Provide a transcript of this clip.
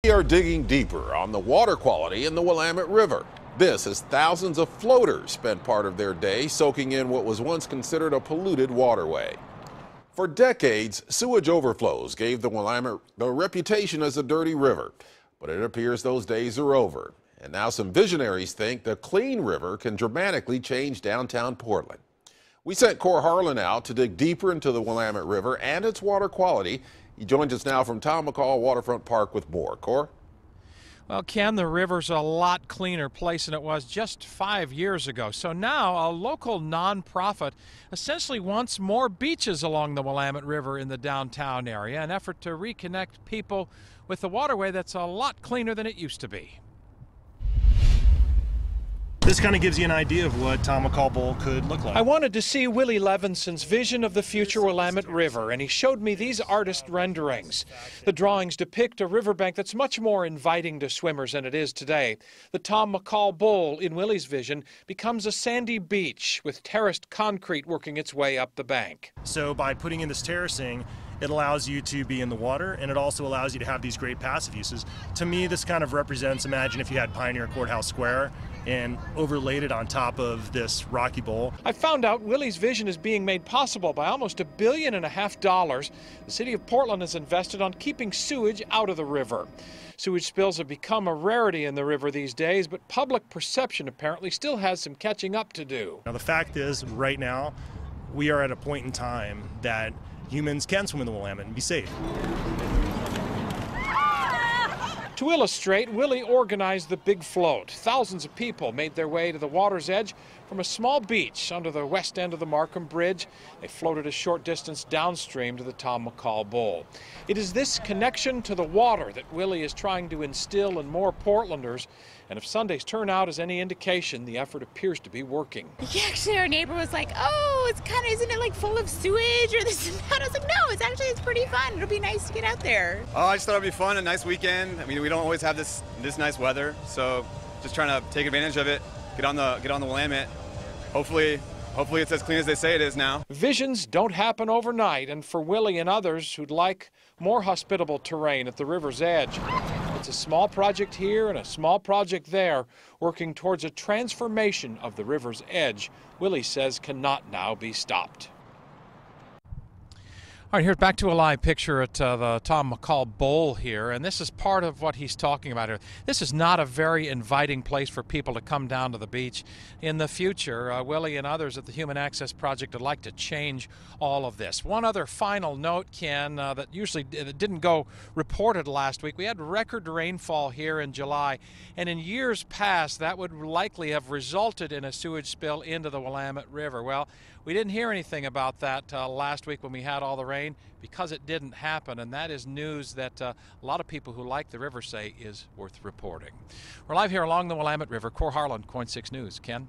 We are digging deeper on the water quality in the Willamette River. This as thousands of floaters spent part of their day soaking in what was once considered a polluted waterway. For decades, sewage overflows gave the Willamette the reputation as a dirty river, but it appears those days are over. And now some visionaries think the clean river can dramatically change downtown Portland. We sent Cor Harlan out to dig deeper into the Willamette River and its water quality. He joins us now from Tom McCall Waterfront Park with more. Cor? Well, Ken, the river's a lot cleaner place than it was just 5 years ago. So now a local nonprofit essentially wants more beaches along the Willamette River in the downtown area, an effort to reconnect people with the waterway that's a lot cleaner than it used to be. This kind of gives you an idea of what Tom McCall Bowl could look like. I wanted to see Willie Levinson's vision of the future Willamette River, and he showed me these artist renderings. The drawings depict a riverbank that's much more inviting to swimmers than it is today. The Tom McCall Bowl, in Willie's vision, becomes a sandy beach with terraced concrete working its way up the bank. So by putting in this terracing, it allows you to be in the water, and it also allows you to have these great passive uses. To me, this kind of represents, imagine if you had Pioneer Courthouse Square and overlaid it on top of this rocky bowl. I found out Willie's vision is being made possible by almost $1.5 billion. The city of Portland has invested on keeping sewage out of the river. Sewage spills have become a rarity in the river these days, but public perception apparently still has some catching up to do. Now, the fact is, right now, we are at a point in time that humans can swim in the Willamette and be safe. To illustrate, Willie organized the big float. Thousands of people made their way to the water's edge from a small beach under the west end of the Markham Bridge. They floated a short distance downstream to the Tom McCall Bowl. It is this connection to the water that Willie is trying to instill in more Portlanders, and if Sunday's turnout is any indication, the effort appears to be working. Yeah, actually our neighbor was like, oh, it's kind of, isn't it like full of sewage or this and that? I was like, no, it's pretty fun. It'll be nice to get out there. Oh, I just thought it'd be fun, a nice weekend. I mean, we don't always have this nice weather, so just trying to take advantage of it, get on the Willamette. Hopefully it's as clean as they say it is now. Visions don't happen overnight, and for Willie and others who'd like more hospitable terrain at the river's edge, it's a small project here and a small project there, working towards a transformation of the river's edge, Willie says cannot now be stopped. All right, here's back to a live picture at the Tom McCall Bowl here, and this is part of what he's talking about here. This is not a very inviting place for people to come down to the beach. In the future, Willie and others at the Human Access Project would like to change all of this. One other final note, Ken, that didn't go reported last week. We had record rainfall here in July, and in years past, that would likely have resulted in a sewage spill into the Willamette River. Well, we didn't hear anything about that last week when we had all the rain because it didn't happen, and that is news that a lot of people who like the river say is worth reporting. We're live here along the Willamette River. Cor Harlan, KOIN 6 News. Ken?